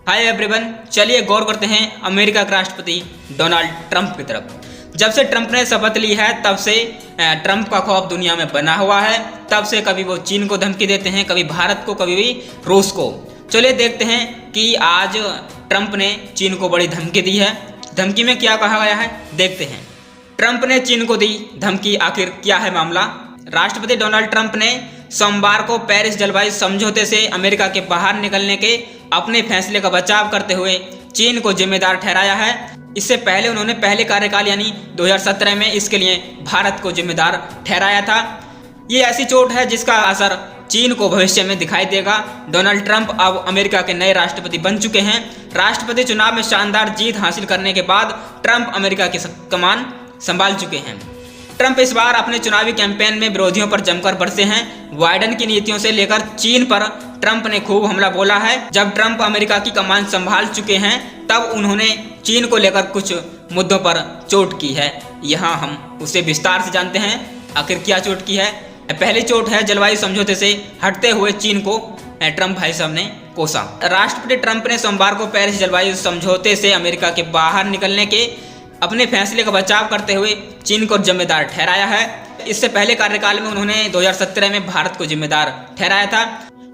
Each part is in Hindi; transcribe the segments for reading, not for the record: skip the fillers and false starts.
हाय एवरीवन, चलिए गौर करते हैं अमेरिका के राष्ट्रपति डोनाल्ड ट्रंप की तरफ। जब से ट्रंप ने शपथ ली है तब से ट्रंप का खौफ दुनिया में बना हुआ है। तब से कभी वो चीन को धमकी देते हैं, कभी भारत को, कभी भी रूस को। चलिए देखते हैं कि आज ट्रंप ने चीन को बड़ी धमकी दी है। धमकी में क्या कहा गया है, देखते हैं। ट्रंप ने चीन को दी धमकी, आखिर क्या है मामला। राष्ट्रपति डोनाल्ड ट्रंप ने सोमवार को पेरिस जलवायु समझौते से अमेरिका के बाहर निकलने के अपने फैसले का बचाव करते हुए चीन को जिम्मेदार ठहराया है। इससे पहले उन्होंने पहले कार्यकाल यानी 2017 में इसके लिए भारत को जिम्मेदार ठहराया था। ये ऐसी चोट है जिसका असर चीन को भविष्य में दिखाई देगा। डोनाल्ड ट्रंप अब अमेरिका के नए राष्ट्रपति बन चुके हैं। राष्ट्रपति चुनाव में शानदार जीत हासिल करने के बाद ट्रंप अमेरिका की कमान संभाल चुके हैं। ट्रंप इस बार अपने चुनावी कैंपेन में विरोधियों पर जमकर बरसे हैं। बाइडेन की नीतियों से लेकर चीन पर ट्रंप ने खूब हमला बोला है। जब ट्रंप अमेरिका की कमान संभाल चुके हैं तब उन्होंने चीन को लेकर कुछ मुद्दों पर चोट की है। यहाँ हम उसे विस्तार से जानते हैं, आखिर क्या चोट की है। पहली चोट है जलवायु समझौते से हटते हुए चीन को ट्रंप भाई साहब ने कोसा। राष्ट्रपति ट्रंप ने सोमवार को पेरिस जलवायु समझौते से अमेरिका के बाहर निकलने के अपने फैसले का बचाव करते हुए चीन को जिम्मेदार ठहराया है। इससे पहले कार्यकाल में उन्होंने 2017 में भारत को जिम्मेदार ठहराया था।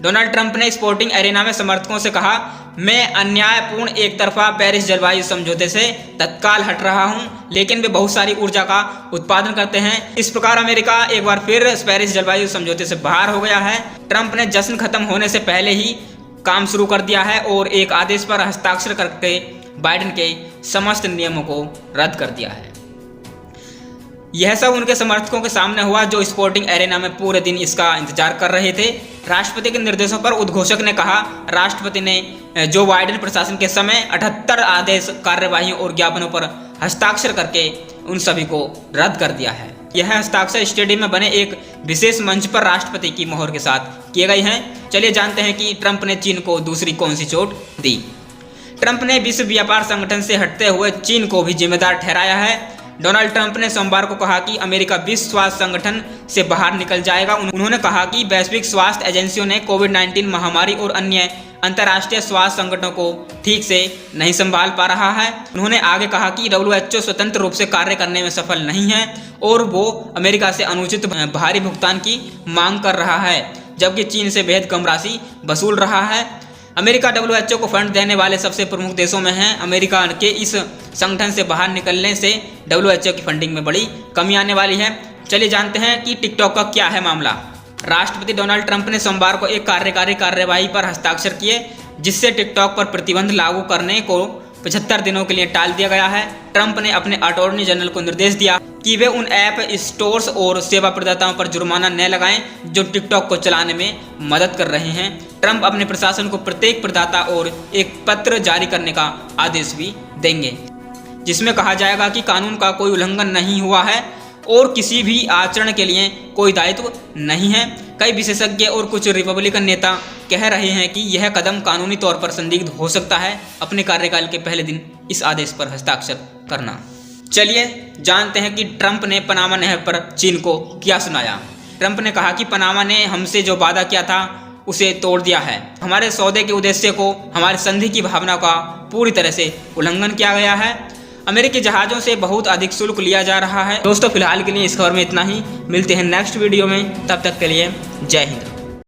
डोनाल्ड ट्रंप ने स्पोर्टिंग एरेना में समर्थकों से कहा, मैं अन्यायपूर्ण एक तरफा पेरिस जलवायु समझौते से तत्काल हट रहा हूं, लेकिन वे बहुत सारी ऊर्जा का उत्पादन करते हैं। इस प्रकार अमेरिका एक बार फिर पेरिस जलवायु समझौते से बाहर हो गया है। ट्रंप ने जश्न खत्म होने से पहले ही काम शुरू कर दिया है और एक आदेश पर हस्ताक्षर करके बाइडेन के समस्त नियमों को रद्द कर दिया है। यह सब उनके समर्थकों के सामने हुआ जो स्पोर्टिंग एरेना में पूरे दिन इसका इंतजार कर रहे थे। राष्ट्रपति के निर्देशों पर उद्घोषक ने कहा, राष्ट्रपति ने जो बाइडेन प्रशासन के समय 78 आदेश, कार्यवाहियों और ज्ञापनों पर हस्ताक्षर करके उन सभी को रद्द कर दिया है। यह हस्ताक्षर स्टेडियम में बने एक विशेष मंच पर राष्ट्रपति की मोहर के साथ किए गए हैं। चलिए जानते हैं कि ट्रंप ने चीन को दूसरी कौन सी चोट दी। ट्रंप ने विश्व व्यापार संगठन से हटते हुए चीन को भी जिम्मेदार ठहराया है। डोनाल्ड ट्रंप ने सोमवार को कहा कि अमेरिका विश्व स्वास्थ्य संगठन से बाहर निकल जाएगा। उन्होंने कहा कि वैश्विक स्वास्थ्य एजेंसियों ने कोविड-19 महामारी और अन्य अंतर्राष्ट्रीय स्वास्थ्य संगठनों को ठीक से नहीं संभाल पा रहा है। उन्होंने आगे कहा कि WHO स्वतंत्र रूप से कार्य करने में सफल नहीं है और वो अमेरिका से अनुचित भारी भुगतान की मांग कर रहा है, जबकि चीन से बेहद कम राशि वसूल रहा है। अमेरिका WHO को फंड देने वाले सबसे प्रमुख देशों में है। अमेरिका के इस संगठन से बाहर निकलने से WHO की फंडिंग में बड़ी कमी आने वाली है। चलिए जानते हैं कि टिकटॉक का क्या है मामला। राष्ट्रपति डोनाल्ड ट्रंप ने सोमवार को एक कार्यकारी कार्यवाही पर हस्ताक्षर किए, जिससे टिकटॉक पर प्रतिबंध लागू करने को 75 दिनों के लिए टाल दिया गया है। ट्रंप ने अपने अटॉर्नी जनरल को निर्देश दिया कि वे उन ऐप स्टोर्स और सेवा प्रदाताओं पर जुर्माना न लगाएं जो टिकटॉक को चलाने में मदद कर रहे हैं। ट्रंप अपने प्रशासन को प्रत्येक प्रदाता और एक पत्र जारी करने का आदेश भी देंगे, जिसमें कहा जाएगा कि कानून का कोई उल्लंघन नहीं हुआ है और किसी भी आचरण के लिए कोई दायित्व नहीं है। कई विशेषज्ञ और कुछ रिपब्लिकन नेता कह रहे हैं कि यह कदम कानूनी तौर पर संदिग्ध हो सकता है। अपने कार्यकाल के पहले दिन इस आदेश पर हस्ताक्षर करना। चलिए जानते हैं कि ट्रंप ने पनामा नहर पर चीन को क्या सुनाया। ट्रंप ने कहा कि पनामा ने हमसे जो वादा किया था उसे तोड़ दिया है। हमारे सौदे के उद्देश्य को, हमारे संधि की भावना का पूरी तरह से उल्लंघन किया गया है। अमेरिकी जहाज़ों से बहुत अधिक शुल्क लिया जा रहा है। दोस्तों फिलहाल के लिए इस खबर में इतना ही। मिलते हैं नेक्स्ट वीडियो में, तब तक के लिए जय हिंद।